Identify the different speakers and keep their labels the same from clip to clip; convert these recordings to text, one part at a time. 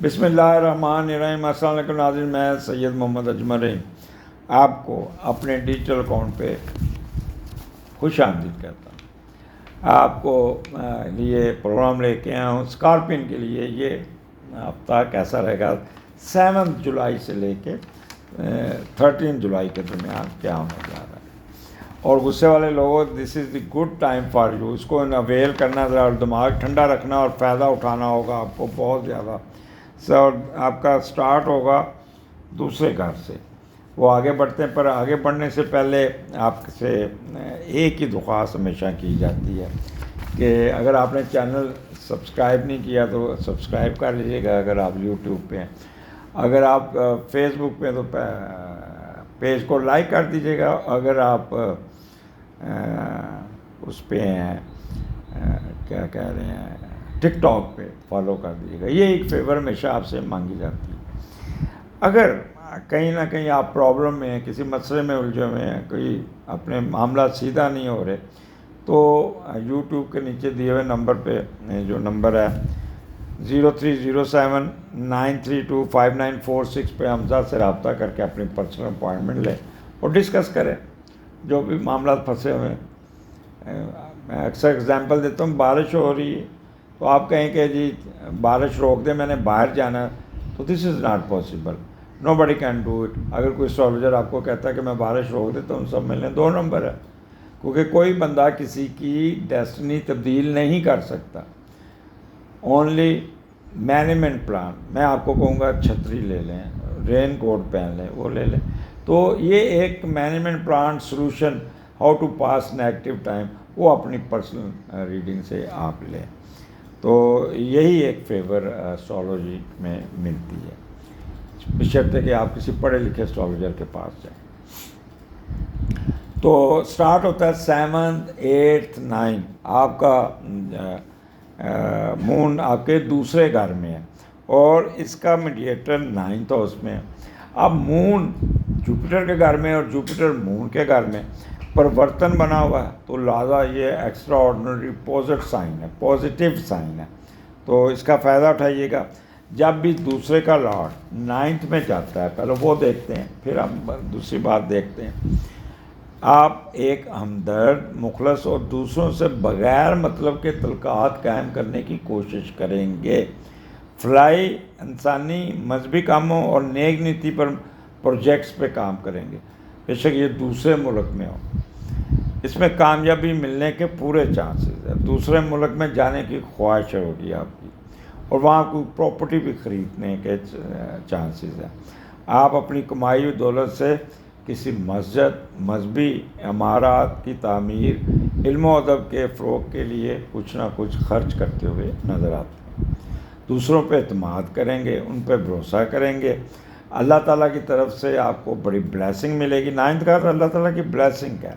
Speaker 1: بسم اللہ الرحمن الرحیم۔ السلام علیکم ناظرین، میں سید محمد اجمل رحیم آپ کو اپنے ڈیجیٹل اکاؤنٹ پہ خوش آمدید کہتا ہوں۔ آپ کو لیے پروگرام لے کے آیا ہوں اسکارپین کے لیے۔ یہ ہفتہ کیسا رہے گا؟ 7 جولائی سے لے کے 13 جولائی کے درمیان کیا ہونے جا رہا ہے۔ اور غصے والے لوگوں، this is the good time for you. اس کو اویل کرنا، ذرا دماغ ٹھنڈا رکھنا اور فائدہ اٹھانا ہوگا آپ کو بہت زیادہ۔ آپ کا سٹارٹ ہوگا دوسرے گھر سے، وہ آگے بڑھتے ہیں، پر آگے بڑھنے سے پہلے آپ سے ایک ہی درخواست ہمیشہ کی جاتی ہے کہ اگر آپ نے چینل سبسکرائب نہیں کیا تو سبسکرائب کر لیجیے گا اگر آپ یوٹیوب پہ ہیں۔ اگر آپ فیس بک پہ تو پیج کو لائک کر دیجیے گا۔ اگر آپ اس پہ ہیں کیا کہہ رہے ہیں ٹک ٹاک پہ فالو کر دیجیے گا۔ یہ ایک فیور ہمیشہ آپ سے مانگی جاتی ہے۔ اگر کہیں نہ کہیں آپ پرابلم میں ہیں، کسی مسئلے میں الجھے ہوئے ہیں، کوئی اپنے معاملات سیدھا نہیں ہو رہے، تو یوٹیوب کے نیچے دیے ہوئے نمبر پہ، جو نمبر ہے 030793259446 پہ حمزہ سے رابطہ کر کے اپنی پرسنل اپوائنٹمنٹ لیں اور ڈسکس کریں جو بھی معاملات پھنسے ہوئے ہیں۔ میں اکثر اگزامپل دیتا ہوں، بارش ہو رہی ہے تو آپ کہیں کہ جی بارش روک دیں، میں نے باہر جانا ہے، تو this is not possible, nobody can do it. اگر کوئی اسٹرالوجر آپ کو کہتا ہے کہ میں بارش روک دیتا ہوں، سب ملیں 2 نمبر ہے، کیونکہ کوئی بندہ کسی کی ڈیسٹنی تبدیل نہیں کر سکتا، اونلی مینجمنٹ پلان۔ میں آپ کو کہوں گا چھتری لے لیں، رین کوٹ پہن لیں، وہ لے لیں۔ تو یہ ایک management plan solution, how to pass negative time, وہ اپنی پرسنل ریڈنگ سے آپ لیں۔ تو یہی ایک فیور اسٹرالوجی میں ملتی ہے، بشرطے کہ آپ کسی پڑھے لکھے اسٹرالوجر کے پاس جائیں۔ تو سٹارٹ ہوتا ہے 7th 8th 9th، آپ کا مون آپ کے دوسرے گھر میں ہے اور اس کا میڈیٹر 9th ہاؤس میں ہے۔ اب مون جوپیٹر کے گھر میں اور جوپیٹر مون کے گھر میں پرورتن بنا ہوا ہے، تو لہٰذا یہ ایکسٹرا آرڈنری پازیٹیو سائن ہے، تو اس کا فائدہ اٹھائیے گا۔ جب بھی دوسرے کا لارڈ 9th میں جاتا ہے، پہلے وہ دیکھتے ہیں پھر ہم دوسری بات دیکھتے ہیں۔ آپ ایک ہمدرد، مخلص اور دوسروں سے بغیر مطلب کے تعلقات قائم کرنے کی کوشش کریں گے۔ فلائی انسانی مذہبی کاموں اور نیک نیتی پر پروجیکٹس پہ کام کریں گے، بے شک یہ دوسرے ملک میں ہو۔ اس میں کامیابی ملنے کے پورے چانسز ہیں۔ دوسرے ملک میں جانے کی خواہش ہوگی آپ کی، اور وہاں کوئی پراپرٹی بھی خریدنے کے چانسز ہیں۔ آپ اپنی کمائی ہوئی دولت سے کسی مسجد، مذہبی عمارات کی تعمیر، علم و ادب کے فروغ کے لیے کچھ نہ کچھ خرچ کرتے ہوئے نظر آتے ہیں۔ دوسروں پہ اعتماد کریں گے، ان پہ بھروسہ کریں گے۔ اللہ تعالیٰ کی طرف سے آپ کو بڑی بلیسنگ ملے گی۔ 9th گھر اللہ تعالیٰ کی بلیسنگ ہے،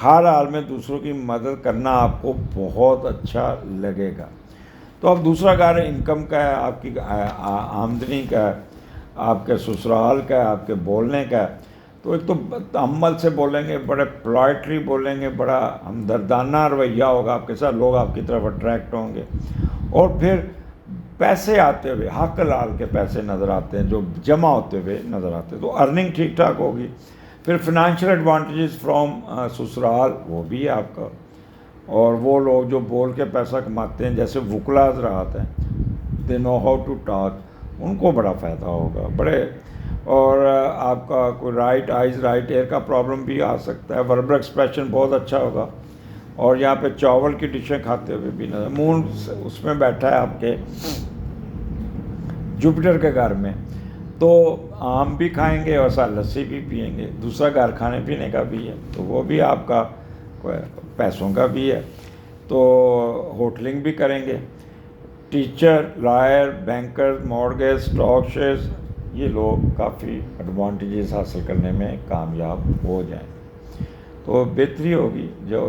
Speaker 1: ہر حال میں دوسروں کی مدد کرنا آپ کو بہت اچھا لگے گا۔ تو اب دوسرا گھر انکم کا ہے، آپ کی آمدنی کا ہے، آپ کے سسرال کا ہے، آپ کے بولنے کا ہے۔ تو ایک تو تحمل سے بولیں گے، بڑے پولائٹلی بولیں گے، بڑا ہمدردانہ رویہ ہوگا آپ کے ساتھ، لوگ آپ کی طرف اٹریکٹ ہوں گے۔ اور پھر پیسے آتے ہوئے، حق حلال کے پیسے نظر آتے ہیں جو جمع ہوتے ہوئے نظر آتے ہیں، تو ارننگ ٹھیک ٹھاک ہوگی۔ پھر فنانشیل ایڈوانٹیجز فرام سسرال، وہ بھی ہے آپ کا۔ اور وہ لوگ جو بول کے پیسہ کماتے ہیں، جیسے وکلا حضرات ہیں، دے نو ہاؤ ٹو ٹاک، ان کو بڑا فائدہ ہوگا بڑے۔ اور آپ کا کوئی رائٹ آئیز رائٹ ایئر کا پرابلم بھی آ سکتا ہے۔ وربل ایکسپریشن بہت اچھا ہوگا، اور یہاں پہ چاول کی ڈشیں کھاتے ہوئے بھی نظر۔ مون اس میں بیٹھا ہے آپ کے جوپیٹر کے گھر میں، تو آم بھی کھائیں گے اور ساتھ لسی بھی پئیں گے۔ دوسرا گھر کھانے پینے کا بھی ہے، تو وہ بھی آپ کا پیسوں کا بھی ہے، تو ہوٹلنگ بھی کریں گے۔ Teacher, lawyer, banker, mortgage, stock shares, یہ لوگ کافی ایڈوانٹیجز حاصل کرنے میں کامیاب ہو جائیں گے، تو بہتری ہوگی۔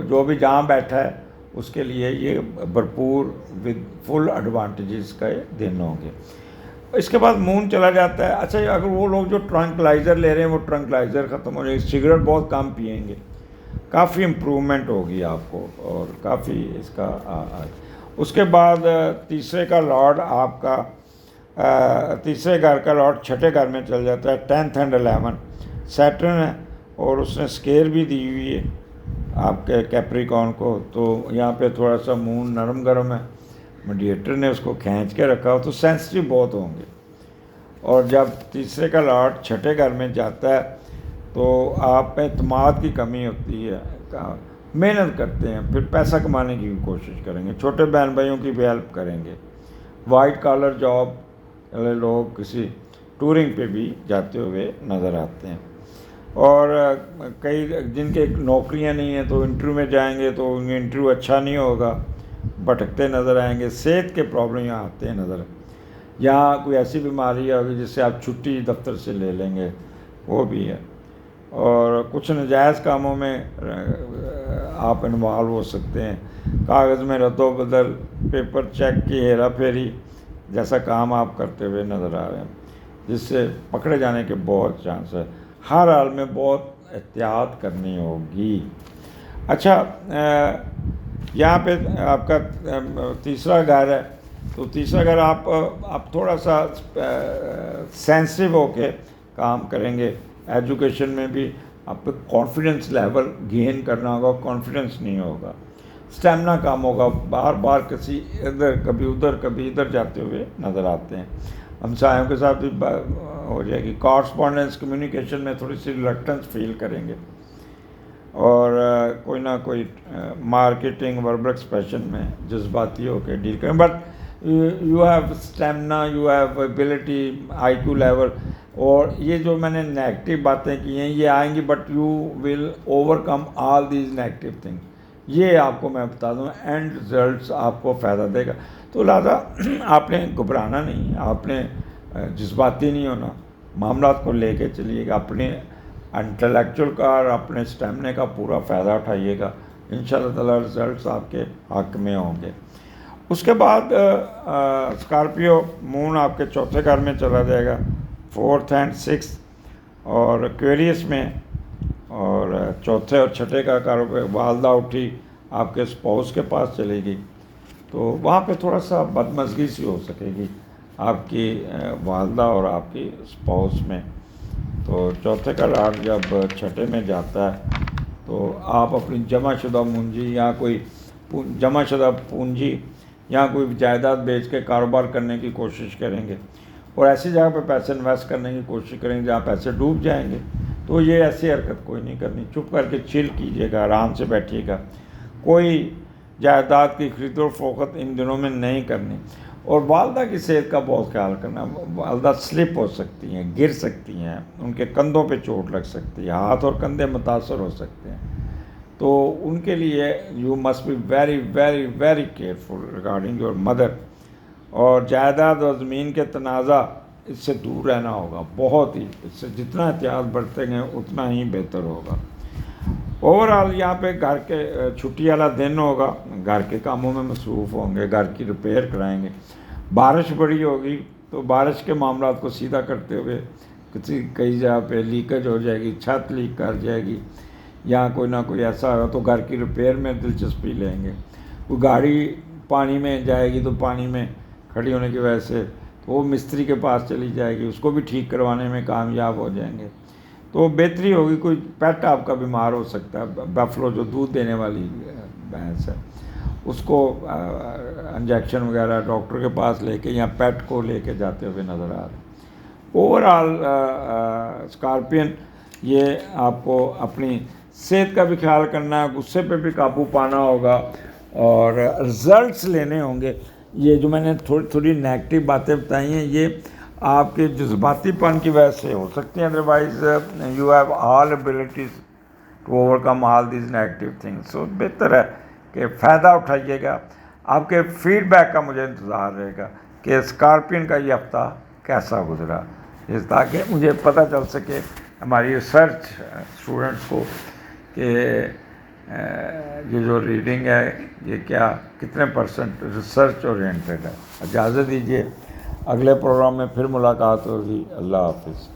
Speaker 1: جو بھی جہاں بیٹھا ہے اس کے لیے یہ بھرپور ود فل ایڈوانٹیجز کا دن ہوں گے۔ اس کے بعد مون چلا جاتا ہے۔ اچھا، اگر وہ لوگ جو ٹرنکلائزر لے رہے ہیں، وہ ٹرنکلائزر ختم ہو جائے گی، سگریٹ بہت کم پئیں گے، کافی امپرومنٹ ہوگی آپ کو، اور کافی اس کا۔ اس کے بعد تیسرے کا لارڈ آپ کا تیسرے گھر کا لارڈ چھٹے گھر میں چل جاتا ہے، 10th and 11 سیٹرن ہے، اور اس نے اسکیئر بھی دی ہوئی ہے آپ کے کیپریکون کو، تو یہاں پہ تھوڑا سا مون نرم گرم ہے، میڈیٹر نے اس کو کھینچ کے رکھا ہو تو سینسٹیو بہت ہوں گے. اور جب تیسرے کا لارڈ چھٹے گھر میں جاتا ہے تو آپ میں اعتماد کی کمی ہوتی ہے، محنت کرتے ہیں، پھر پیسہ کمانے کی بھی کوشش کریں گے، چھوٹے بہن بھائیوں کی بھی ہیلپ کریں گے، وائٹ کالر جاب والے لوگ کسی ٹورنگ پہ بھی جاتے ہوئے نظر آتے ہیں. اور کئی جن کے نوکریاں نہیں ہیں تو انٹرویو میں جائیں گے تو ان کا انٹرویو اچھا نہیں ہوگا، بھٹکتے نظر آئیں گے. صحت کے پرابلم یہاں آتے ہیں نظر، یہاں کوئی ایسی بیماری ہوگی جس سے آپ چھٹی دفتر سے لے لیں گے، وہ بھی ہے. اور کچھ ناجائز کاموں میں آپ انوالو ہو سکتے ہیں، کاغذ میں رد و بدل، پیپر چیک کی ہیرا پھیری جیسا کام آپ کرتے ہوئے نظر آ رہے ہیں، جس سے پکڑے جانے کے بہت چانس ہے. ہر حال میں بہت احتیاط کرنی ہوگی. اچھا، یہاں پہ آپ کا تیسرا گھر ہے، تو تیسرا گھر آپ تھوڑا سا سینسٹیو ہو کے کام کریں گے. ایجوکیشن میں بھی آپ پہ کانفیڈنس لیول گین کرنا ہوگا، کانفیڈنس نہیں ہوگا، اسٹیمنا کم ہوگا، بار بار کسی ادھر کبھی ادھر کبھی ادھر جاتے ہوئے نظر آتے ہیں. ہمسایوں کے ساتھ بھی ہو جائے گی. کارسپونڈنس کمیونیکیشن میں تھوڑی سی ریلکٹنس فیل کریں گے، اور کوئی نہ کوئی مارکیٹنگ وربل ایکسپریشن میں جذباتی ہو کے ڈیل کریں. But you have stamina, you have ability, I Q level. اور یہ جو میں نے نیگیٹو باتیں کی ہیں یہ آئیں گی، but you will over come all these negative thing. یہ آپ کو میں بتا دوں اینڈ رزلٹس آپ کو فائدہ دے گا. تو لہٰذا آپ نے گھبرانا نہیں، آپ نے جذباتی نہیں ہونا، معاملات کو لے کے چلیے گا، اپنے انٹلیکچوئل کا اور اپنے اسٹیمنے کا پورا فائدہ اٹھائیے گا. ان شاء اللہ تعالیٰ رزلٹس آپ کے حق میں ہوں گے. اس کے بعد اسکارپیو مون آپ کے چوتھے گھر میں چلا جائے گا، 4th and 6th، اور ایکویریس میں، اور چوتھے اور چھٹے کا کاروبار. والدہ اٹھی آپ کے اسپاؤس کے پاس چلے گی، تو وہاں پہ تھوڑا سا بدمزگی سی ہو سکے گی آپ کی والدہ اور آپ کی اسپاؤس میں. تو چوتھے کا لارڈ جب چھٹے میں جاتا ہے تو آپ اپنی جمع شدہ منجی یا کوئی جمع شدہ پونجی یا کوئی جائیداد بیچ کے کاروبار کرنے کی کوشش کریں گے، اور ایسی جگہ پہ پیسے انویسٹ کرنے کی کوشش کریں گے جہاں پیسے ڈوب جائیں گے. تو یہ ایسی حرکت کوئی نہیں کرنی، چپ کر کے چل کیجیے گا، آرام سے بیٹھیے گا. کوئی جائیداد کی خرید و فروخت ان دنوں میں نہیں کرنی. اور والدہ کی صحت کا بہت خیال کرنا. والدہ سلپ ہو سکتی ہیں، گر سکتی ہیں، ان کے کندھوں پہ چوٹ لگ سکتی ہے، ہاتھ اور کندھے متاثر ہو سکتے ہیں. تو ان کے لیے you must be very very very careful regarding your mother. اور جائیداد اور زمین کے تنازع اس سے دور رہنا ہوگا، بہت ہی. اس سے جتنا احتیاط برتیں گے اتنا ہی بہتر ہوگا. اوور آل یہاں پہ گھر کے چھٹی والا دن ہوگا، گھر کے کاموں میں مصروف ہوں گے، گھر کی ریپیئر کرائیں گے. بارش بڑی ہوگی تو بارش کے معاملات کو سیدھا کرتے ہوئے کئی جگہ پہ لیکیج ہو جائے گی، چھت لیک کر جائے گی، یا کوئی نہ کوئی ایسا ہوگا تو گھر کی ریپیئر میں دلچسپی لیں گے. کوئی گاڑی پانی میں جائے گی تو پانی میں کھڑی ہونے کی وجہ سے تو وہ مستری کے پاس چلی جائے گی، اس کو بھی ٹھیک کروانے میں کامیاب ہو جائیں گے. تو بہتری ہوگی. کوئی پیٹ آپ کا بیمار ہو سکتا ہے، بفلو جو دودھ دینے والی بھینس ہے، اس کو انجیکشن وغیرہ ڈاکٹر کے پاس لے کے یا پیٹ کو لے کے جاتے ہوئے نظر آ رہے ہیں. اوور آل اسکارپین یہ آپ کو اپنی صحت کا بھی خیال کرنا ہے، غصے پہ بھی قابو پانا ہوگا، اور رزلٹس لینے ہوں گے. یہ جو میں نے تھوڑی نیگیٹو باتیں بتائی ہیں یہ آپ کے جذباتی پن کی وجہ سے ہو سکتی ہیں، otherwise you have all abilities to overcome all these negative things. So بہتر ہے کہ فائدہ اٹھائیے گا. آپ کے فیڈ بیک کا مجھے انتظار رہے گا کہ اسکارپین کا یہ ہفتہ کیسا گزرا، تاکہ مجھے پتہ چل سکے ہماری ریسرچ اسٹوڈنٹس کو کہ یہ جو ریڈنگ ہے یہ کتنے پرسنٹ ریسرچ اورینٹیڈ ہے. اجازت دیجیے، اگلے پروگرام میں پھر ملاقات ہوگی. اللہ حافظ.